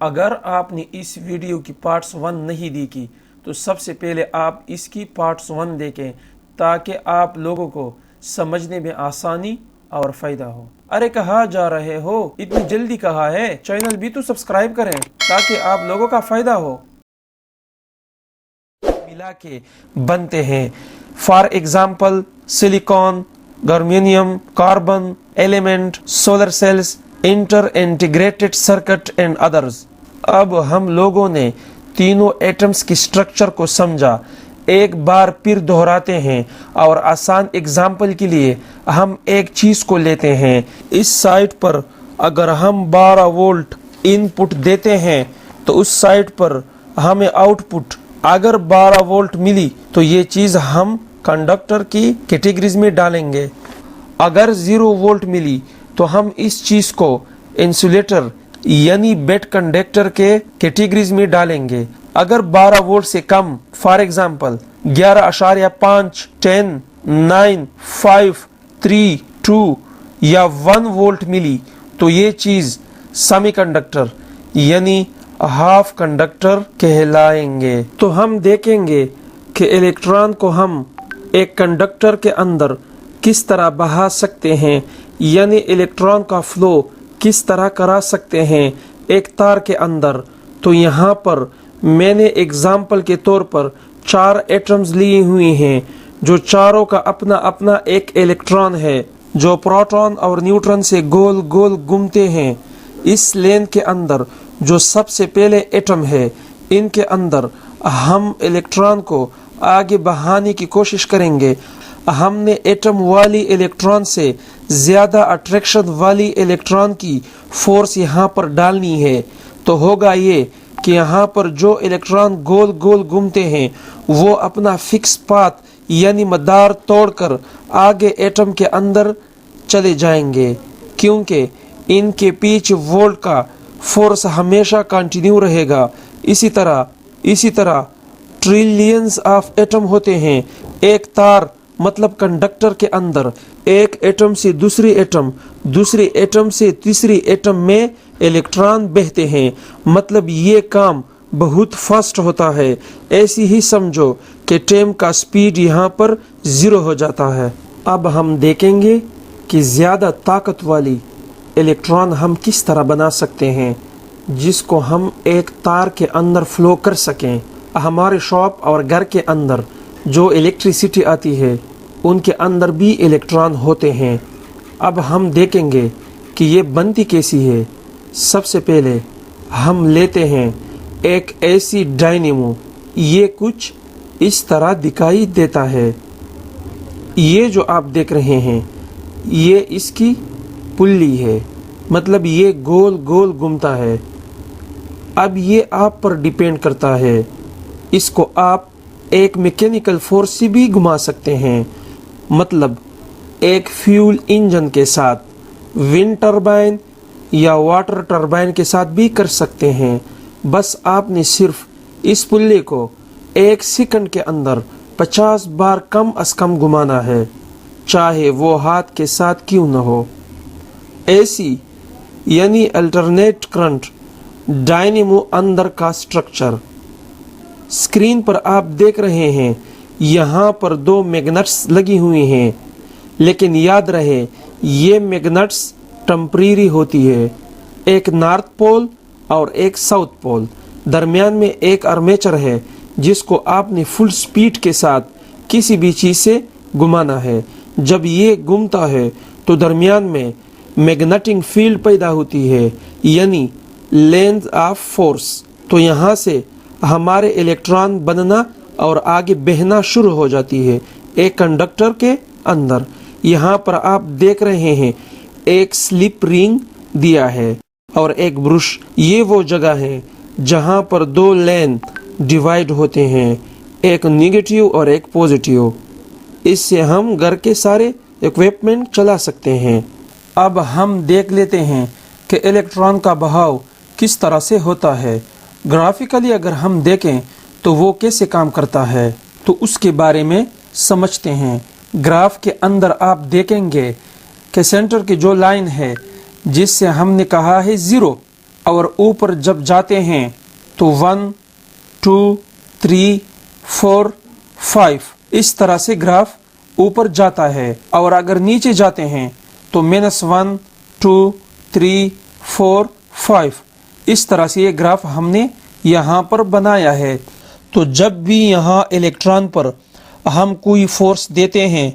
اگر آپ نے اس ویڈیو کی پارٹس 1 نہیں دیکھی تو سب سے پہلے آپ اس کی پارٹس 1 دیکھیں تاکہ آپ لوگوں کو سمجھنے میں آسانی اور فائدہ ہو۔ ارے کہاں جا رہے ہو؟ اتنی جلدی کہا ہے؟ چینل بھی تو سبسکرائب کریں تاکہ آپ لوگوں کا فائدہ ہو۔ ملا کے بنتے ہیں، for example silicon, germanium, carbon, element, solar cells, inter integrated circuit and others. اب ہم لوگوں نے تینوں ایٹمز کی سٹرکچر کو سمجھا، ایک بار پھر دہراتے ہیں اور آسان ایگزامپل کے لیے ہم ایک چیز کو لیتے ہیں۔ اس سائٹ پر اگر ہم 12 وولٹ ان پٹ دیتے ہیں تو اس سائٹ پر ہمیں آؤٹ پٹ اگر 12 وولٹ ملی تو یہ چیز ہم کنڈکٹر کی کیٹیگریز میں ڈالیں گے۔ اگر 0 وولٹ ملی تو ہم اس چیز کو انسولیٹر یعنی بیٹ کنڈکٹر کے کیٹیگریز میں ڈالیں گے۔ اگر 12 وولٹ سے کم، فار ایگزامپل 11.5، 10، 9، 5، 3، 2 یا 1 وولٹ ملی تو یہ چیز سیمی کنڈکٹر یعنی ہاف کنڈکٹر کہلائیں گے۔ تو ہم دیکھیں گے کہ الیکٹران کو ہم ایک کنڈکٹر کے اندر کس طرح بہا سکتے ہیں، یعنی الیکٹران کا فلو کس طرح کرا سکتے ہیں ایک تار کے اندر۔ تو یہاں پر میں نے ایگزامپل کے طور پر 4 ایٹمز لیے ہوئے ہیں جو چاروں کا اپنا اپنا ایک الیکٹران ہے جو پروٹون اور نیوٹرن سے گول گول گھومتے ہیں۔ اس لین کے اندر جو سب سے پہلے ایٹم ہے، ان کے اندر ہم الیکٹران کو آگے بڑھانے کی کوشش کریں گے۔ ہم نے ایٹم والی الیکٹران سے زیادہ اٹریکشن والی الیکٹران کی فورس یہاں پر ڈالنی ہے۔ تو ہوگا یہ کہ یہاں پر جو الیکٹران گول گول گھومتے ہیں وہ اپنا فکس پاتھ یعنی مدار توڑ کر آگے ایٹم کے اندر چلے جائیں گے، کیونکہ ان کے پیچھے وولٹ کا فورس ہمیشہ کنٹینیو رہے گا۔ اسی طرح ٹریلینز آف ایٹم ہوتے ہیں ایک تار مطلب کنڈکٹر کے اندر۔ ایک ایٹم سے دوسری ایٹم، دوسری ایٹم سے تیسری ایٹم میں الیکٹران بہتے ہیں، مطلب یہ کام بہت فاسٹ ہوتا ہے۔ ایسی ہی سمجھو کہ ٹائم کا سپیڈ یہاں پر 0 ہو جاتا ہے۔ اب ہم دیکھیں گے کہ زیادہ طاقت والی الیکٹران ہم کس طرح بنا سکتے ہیں جس کو ہم ایک تار کے اندر فلو کر سکیں۔ ہمارے شاپ اور گھر کے اندر جو الیکٹریسٹی آتی ہے ان کے اندر بھی الیکٹران ہوتے ہیں۔ اب ہم دیکھیں گے کہ یہ بنتی کیسی ہے۔ سب سے پہلے ہم لیتے ہیں ایک ایسی ڈائنیمو، یہ کچھ اس طرح دکھائی دیتا ہے۔ یہ جو آپ دیکھ رہے ہیں یہ اس کی پلی ہے، مطلب یہ گول گول گھومتا ہے۔ اب یہ آپ پر ڈیپینڈ کرتا ہے، اس کو آپ ایک میکینیکل فورس سے بھی گھما سکتے ہیں، مطلب ایک فیول انجن کے ساتھ، ونڈ ٹربائن یا واٹر ٹربائن کے ساتھ بھی کر سکتے ہیں۔ بس آپ نے صرف اس پلے کو 1 سیکنڈ کے اندر 50 بار کم از کم گھمانا ہے، چاہے وہ ہاتھ کے ساتھ کیوں نہ ہو۔ ایسی یعنی الٹرنیٹ کرنٹ ڈائنیمو اندر کا سٹرکچر۔ اسکرین پر آپ دیکھ رہے ہیں یہاں پر 2 میگنٹس لگی ہوئی ہیں، لیکن یاد رہے یہ میگنٹس ٹمپریری ہوتی ہے، ایک نارتھ پول اور ایک ساؤتھ پول۔ درمیان میں ایک آرمیچر ہے جس کو آپ نے فل سپیڈ کے ساتھ کسی بھی چیز سے گھمانا ہے۔ جب یہ گھومتا ہے تو درمیان میں میگنیٹک فیلڈ پیدا ہوتی ہے یعنی لینز آف فورس۔ تو یہاں سے ہمارے الیکٹران بننا اور آگے بہنا شروع ہو جاتی ہے ایک کنڈکٹر کے اندر۔ یہاں پر آپ دیکھ رہے ہیں ایک سلپ رنگ دیا ہے اور ایک برش۔ یہ وہ جگہ ہے جہاں پر 2 لین ڈیوائیڈ ہوتے ہیں، ایک نیگیٹیو اور ایک پوزیٹیو۔ اس سے ہم گھر کے سارے اکوپمنٹ چلا سکتے ہیں۔ اب ہم دیکھ لیتے ہیں کہ الیکٹران کا بہاؤ کس طرح سے ہوتا ہے۔ گرافیکلی اگر ہم دیکھیں تو وہ کیسے کام کرتا ہے تو اس کے بارے میں سمجھتے ہیں۔ گراف کے اندر آپ دیکھیں گے کہ سینٹر کی جو لائن ہے جس سے ہم نے کہا ہے 0، اور اوپر جب جاتے ہیں تو 1 2 3 4 5 اس طرح سے گراف اوپر جاتا ہے، اور اگر نیچے جاتے ہیں تو -1 2 3 4 5 اس طرح سے یہ گراف ہم نے یہاں پر بنایا ہے۔ تو جب بھی یہاں الیکٹران پر ہم کوئی فورس دیتے ہیں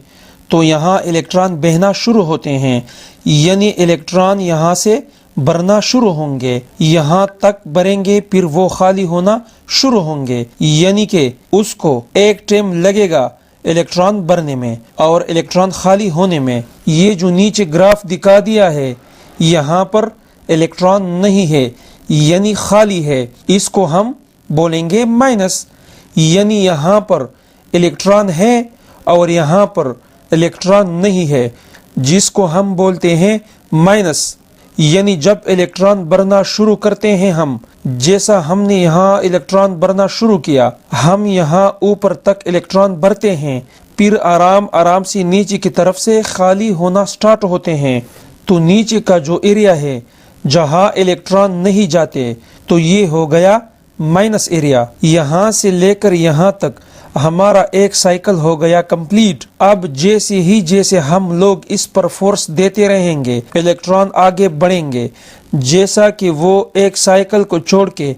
تو یہاں الیکٹران بہنا شروع ہوتے ہیں، یعنی الیکٹران یہاں سے بھرنا شروع ہوں گے، یہاں تک بھریں گے، پھر وہ خالی ہونا شروع ہوں گے، یعنی کہ اس کو ایک ٹائم لگے گا الیکٹران بھرنے میں اور الیکٹران خالی ہونے میں۔ یہ جو نیچے گراف دکھا دیا ہے یہاں پر الیکٹران نہیں ہے، یعنی خالی ہے، اس کو ہم بولیں گے مائنس، یعنی یہاں پر الیکٹران ہے اور یہاں پر الیکٹران نہیں ہے، جس کو ہم بولتے ہیں مائنس۔ یعنی جب الیکٹران بھرنا شروع کرتے ہیں ہم، جیسا ہم نے یہاں الیکٹران بھرنا شروع کیا، ہم یہاں اوپر تک الیکٹران بھرتے ہیں، پھر آرام سے نیچے کی طرف سے خالی ہونا سٹارٹ ہوتے ہیں۔ تو نیچے کا جو ایریا ہے جہاں الیکٹران نہیں جاتے تو یہ ہو گیا مائنس ایریا۔ یہاں سے لے کر یہاں تک ہمارا ایک سائیکل ہو گیا کمپلیٹ۔ اب جیسے ہم لوگ اس پر فورس دیتے رہیں گے الیکٹران آگے بڑھیں گے، جیسا کہ وہ ایک سائیکل کو چھوڑ کے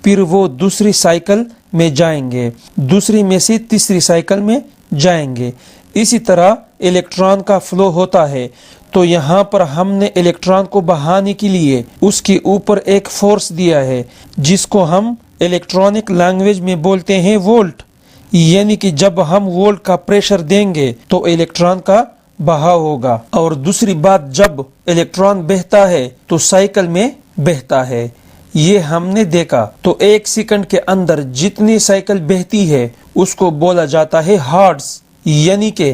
پھر وہ دوسری سائیکل میں جائیں گے، دوسری میں سے تیسری سائیکل میں جائیں گے، اسی طرح الیکٹران کا فلو ہوتا ہے۔ تو یہاں پر ہم نے الیکٹران کو بہانے کے لیے اس کے اوپر ایک فورس دیا ہے جس کو ہم الیکٹرانک لینگویج میں بولتے ہیں وولٹ، یعنی کہ جب ہم وولٹ کا پریشر دیں گے تو الیکٹران کا بہاؤ ہوگا۔ اور دوسری بات، جب الیکٹران بہتا ہے تو سائیکل میں بہتا ہے، یہ ہم نے دیکھا۔ تو ایک سیکنڈ کے اندر جتنی سائیکل بہتی ہے اس کو بولا جاتا ہے ہارٹز، یعنی کہ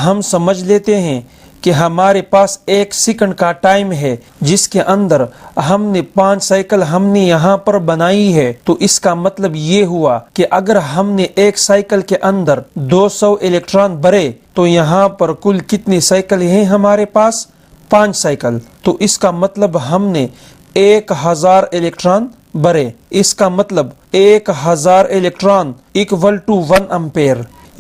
ہم سمجھ لیتے ہیں کہ ہمارے پاس ایک سیکنڈ کا ٹائم ہے جس کے اندر ہم نے 5 سائیکل ہم نے یہاں پر بنائی ہے۔ تو اس کا مطلب یہ ہوا کہ اگر ہم نے ایک سائیکل کے اندر 200 الیکٹران بھرے تو یہاں پر کل کتنی سائیکل ہیں ہمارے پاس؟ 5 سائیکل۔ تو اس کا مطلب ہم نے 1000 الیکٹران بھرے، اس کا مطلب 1000 الیکٹران equal to 1 امپیر۔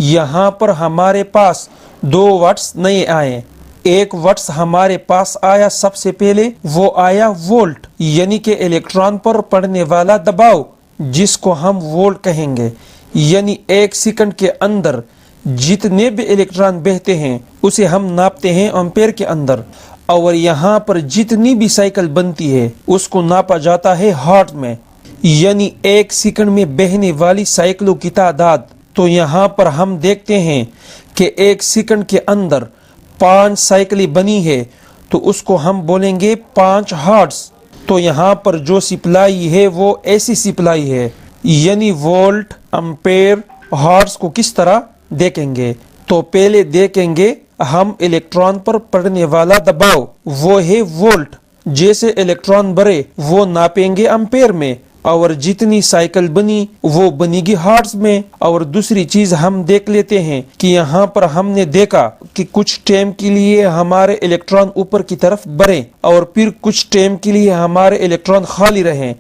یہاں پر ہمارے پاس 2 واٹس نہیں آئے، ایک واٹس ہمارے پاس آیا سب سے پہلے، وہ آیا وولٹ، یعنی کہ الیکٹران پر پڑنے والا دباؤ جس کو ہم وولٹ کہیں گے۔ یعنی ایک سیکنڈ کے اندر جتنے بھی الیکٹران بہتے ہیں اسے ہم ناپتے ہیں امپیر کے اندر، اور یہاں پر جتنی بھی سائیکل بنتی ہے اس کو ناپا جاتا ہے ہارٹ میں، یعنی ایک سیکنڈ میں بہنے والی سائیکلوں کی تعداد۔ تو یہاں پر ہم دیکھتے ہیں کہ ایک سیکنڈ کے اندر 5 سائیکلیں بنی ہے تو اس کو ہم بولیں گے 5 ہارٹز۔ تو یہاں پر جو سپلائی ہے وہ ایسی سپلائی ہے، یعنی وولٹ، امپیر، ہارٹز کو کس طرح دیکھیں گے؟ تو پہلے دیکھیں گے ہم الیکٹران پر پڑنے والا دباؤ، وہ ہے وولٹ، جیسے الیکٹران بھرے وہ ناپیں گے امپیر میں، اور جتنی سائیکل بنی وہ بنی گی ہارٹز میں۔ اور دوسری چیز ہم دیکھ لیتے ہیں کہ یہاں پر ہم نے دیکھا کہ کچھ ٹائم کے لیے ہمارے الیکٹران اوپر کی طرف بڑھے اور پھر کچھ ٹائم کے لیے ہمارے الیکٹران خالی رہیں،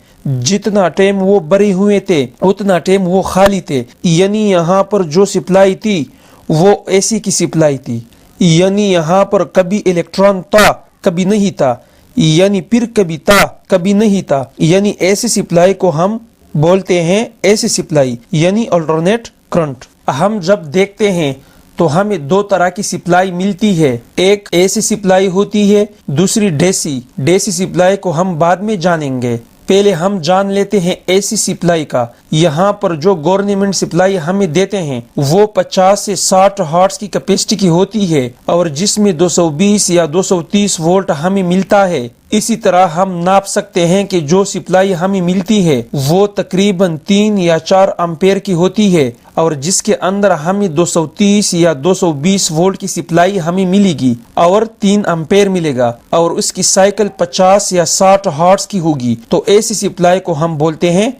جتنا ٹائم وہ بھرے ہوئے تھے اتنا ٹائم وہ خالی تھے، یعنی یہاں پر جو سپلائی تھی وہ ایسی کی سپلائی تھی، یعنی یہاں پر کبھی الیکٹران تھا کبھی نہیں تھا، یعنی پھر کبھی تھا کبھی نہیں تھا، یعنی ایسی سپلائی کو ہم بولتے ہیں ایسی سپلائی، یعنی الٹرنیٹ کرنٹ۔ ہم جب دیکھتے ہیں تو ہمیں 2 طرح کی سپلائی ملتی ہے، ایک ایسی سپلائی ہوتی ہے، دوسری ڈیسی سپلائی کو ہم بعد میں جانیں گے۔ پہلے ہم جان لیتے ہیں ایسی سپلائی کا۔ یہاں پر جو گورنمنٹ سپلائی ہمیں دیتے ہیں وہ 50 سے 60 ہارٹز کی کیپیسٹی کی ہوتی ہے، اور جس میں 220 یا 230 وولٹ ہمیں ملتا ہے۔ اسی طرح ہم ناپ سکتے ہیں کہ جو سپلائی ہمیں ملتی ہے وہ تقریباً 3 یا 4 امپیر کی ہوتی ہے، اور جس کے اندر ہمیں 230 یا 220 وولٹ کی سپلائی ہمیں ملے گی اور 3 امپیر ملے گا، اور اس کی سائیکل 50 یا 60 ہارٹز کی ہوگی۔ تو ایسی سپلائی کو ہم بولتے ہیں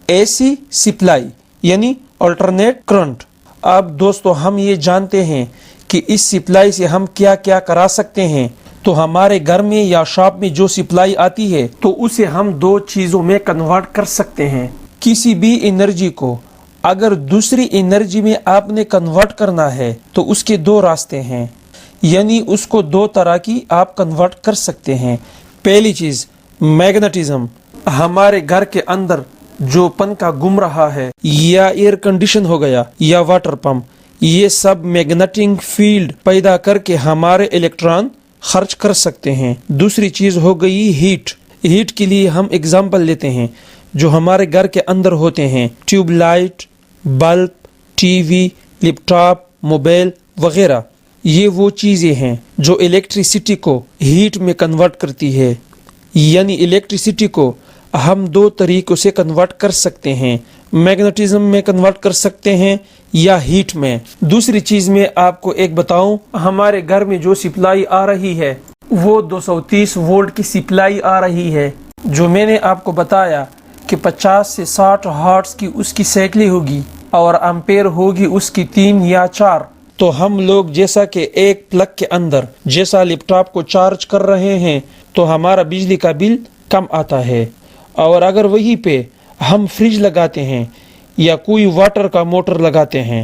ایسی سپلائی، یعنی الٹرنیٹ کرنٹ۔ اب دوستو ہم یہ جانتے ہیں کہ اس سپلائی سے ہم کیا کیا کرا سکتے ہیں۔ تو ہمارے گھر میں یا شاپ میں جو سپلائی آتی ہے تو اسے ہم دو چیزوں میں کنورٹ کر سکتے ہیں. کسی بھی انرجی کو اگر دوسری انرجی میں آپ نے کنورٹ کرنا ہے تو اس کے دو راستے ہیں، یعنی اس کو دو طرح کی آپ کنورٹ کر سکتے ہیں. پہلی چیز میگنیٹزم. ہمارے گھر کے اندر جو پنکھا گھوم رہا ہے یا ایئر کنڈیشن ہو گیا یا واٹر پمپ، یہ سب میگنیٹک فیلڈ پیدا کر کے ہمارے الیکٹران خرچ کر سکتے ہیں. دوسری چیز ہو گئی ہیٹ. ہیٹ کے لیے ہم اگزامپل لیتے ہیں جو ہمارے گھر کے اندر ہوتے ہیں، tube light, bulb, TV, laptop, mobile وغیرہ. یہ وہ چیزیں ہیں جو الیکٹریسٹی کو ہیٹ میں کنورٹ کرتی ہے. یعنی الیکٹریسٹی کو ہم دو طریقوں سے کنورٹ کر سکتے ہیں، میگنیٹزم میں کنورٹ کر سکتے ہیں یا ہیٹ میں. دوسری چیز میں آپ کو ایک بتاؤں، ہمارے گھر میں جو سپلائی آ رہی ہے وہ 230 وولٹ کی سپلائی آ رہی ہے، جو میں نے آپ کو بتایا کہ 50 سے 60 ہارٹز کی اس کی سائیکل ہوگی اور امپیر ہوگی اس کی 3 یا 4. تو ہم لوگ جیسا کہ ایک پلگ کے اندر جیسا لیپ ٹاپ کو چارج کر رہے ہیں تو ہمارا بجلی کا بل کم آتا ہے، اور اگر وہی پہ ہم فریج لگاتے ہیں یا کوئی واٹر کا موٹر لگاتے ہیں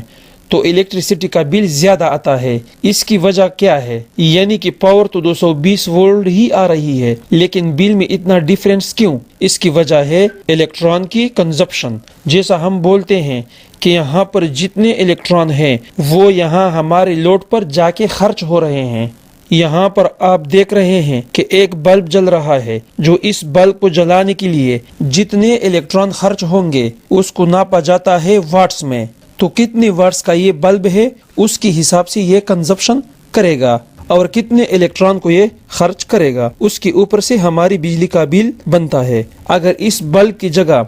تو الیکٹریسٹی کا بل زیادہ آتا ہے. اس کی وجہ کیا ہے؟ یعنی کہ پاور تو 220 وولٹ ہی آ رہی ہے لیکن بل میں اتنا ڈیفرنس کیوں؟ اس کی وجہ ہے الیکٹران کی کنزپشن. جیسا ہم بولتے ہیں کہ یہاں پر جتنے الیکٹران ہیں وہ یہاں ہمارے لوڈ پر جا کے خرچ ہو رہے ہیں. یہاں پر آپ دیکھ رہے ہیں کہ ایک بلب جل رہا ہے، جو اس بلب کو جلانے کے لیے جتنے الیکٹران خرچ ہوں گے اس کو ناپا جاتا ہے واٹس میں. تو کتنے واٹس کا یہ بلب ہے اس کے حساب سے یہ کنزپشن کرے گا اور کتنے الیکٹران کو یہ خرچ کرے گا، اس کے اوپر سے ہماری بجلی کا بل بنتا ہے. اگر اس بلب کی جگہ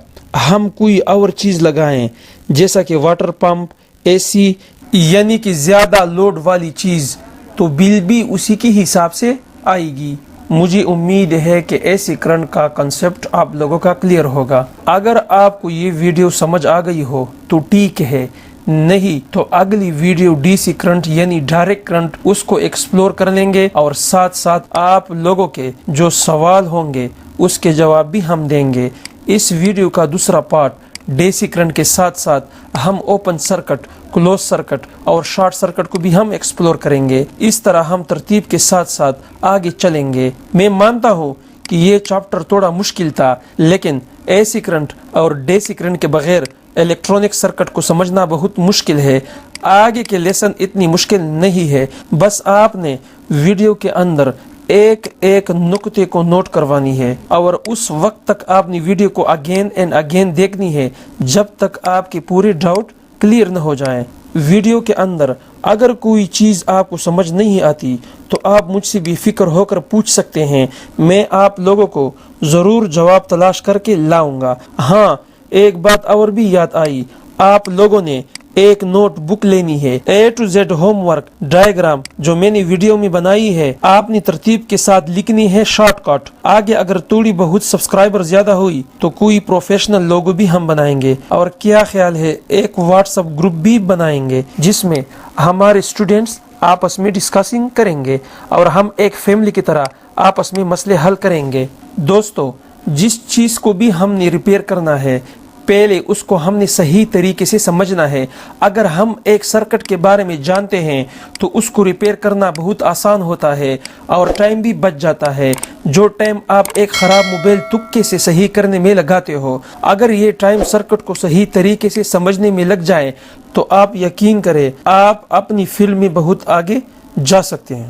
ہم کوئی اور چیز لگائیں جیسا کہ واٹر پمپ، اے سی، یعنی کہ زیادہ لوڈ والی چیز، تو بل بھی اسی کے حساب سے آئے گی. مجھے امید ہے کہ ایسی کرنٹ کا کنسپٹ آپ لوگوں کا کلیئر ہوگا. اگر آپ کو یہ ویڈیو سمجھ آ گئی ہو تو ٹھیک ہے، نہیں تو اگلی ویڈیو ڈی سی کرنٹ یعنی ڈائریکٹ کرنٹ اس کو ایکسپلور کر لیں گے، اور ساتھ ساتھ آپ لوگوں کے جو سوال ہوں گے اس کے جواب بھی ہم دیں گے. اس ویڈیو کا دوسرا پارٹ ڈی سی کرنٹ کے ساتھ ساتھ ہم اوپن سرکٹ، کلوز سرکٹ اور شارٹ سرکٹ کو بھی ہم ایکسپلور کریں گے. اس طرح ہم ترتیب کے ساتھ ساتھ آگے چلیں گے. میں مانتا ہوں کہ یہ چیپٹر تھوڑا مشکل تھا، لیکن اے سی کرنٹ اور ڈی سی کرنٹ کے بغیر الیکٹرانک سرکٹ کو سمجھنا بہت مشکل ہے. آگے کے لیسن اتنی مشکل نہیں ہے، بس آپ نے ویڈیو کے اندر ایک ایک نقطے کو نوٹ کروانی ہے اور اس وقت تک آپ نے ویڈیو کو اگین اینڈ اگین دیکھنی ہے جب تک آپ کے پورے ڈاؤٹ کلیئر نہ ہو جائیں. ویڈیو کے اندر اگر کوئی چیز آپ کو سمجھ نہیں آتی تو آپ مجھ سے بے فکر ہو کر پوچھ سکتے ہیں، میں آپ لوگوں کو ضرور جواب تلاش کر کے لاؤں گا. ہاں، ایک بات اور بھی یاد آئی، آپ لوگوں نے ایک نوٹ بک لینی ہے. A to Z homework diagram جو میں نے ویڈیو میں بنائی ہے آپ نے ترتیب کے ساتھ لکھنی ہے شارٹ کٹ. آگے اگر تھوڑی بہت سبسکرائبر زیادہ ہوئی تو کوئی پروفیشنل لوگو بھی ہم بنائیں گے، اور کیا خیال ہے ایک واٹس ایپ گروپ بھی بنائیں گے جس میں ہمارے اسٹوڈینٹس آپس میں ڈسکسنگ کریں گے اور ہم ایک فیملی کی طرح آپس میں مسئلے حل کریں گے. دوستو، جس چیز کو بھی ہم نے ریپیئر کرنا ہے پہلے اس کو ہم نے صحیح طریقے سے سمجھنا ہے. اگر ہم ایک سرکٹ کے بارے میں جانتے ہیں تو اس کو ریپیئر کرنا بہت آسان ہوتا ہے اور ٹائم بھی بچ جاتا ہے. جو ٹائم آپ ایک خراب موبائل تکے سے صحیح کرنے میں لگاتے ہو، اگر یہ ٹائم سرکٹ کو صحیح طریقے سے سمجھنے میں لگ جائے تو آپ یقین کریں آپ اپنی فیلڈ میں بہت آگے جا سکتے ہیں.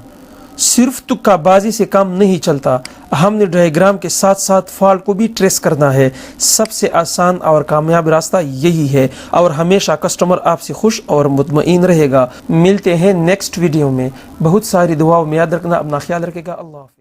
صرف تکا بازی سے کام نہیں چلتا، ہم نے ڈائیگرام کے ساتھ ساتھ فالٹ کو بھی ٹریس کرنا ہے. سب سے آسان اور کامیاب راستہ یہی ہے، اور ہمیشہ کسٹمر آپ سے خوش اور مطمئن رہے گا. ملتے ہیں نیکسٹ ویڈیو میں. بہت ساری دعاؤں میں یاد رکھنا، اپنا خیال رکھے گا. اللہ حافظ.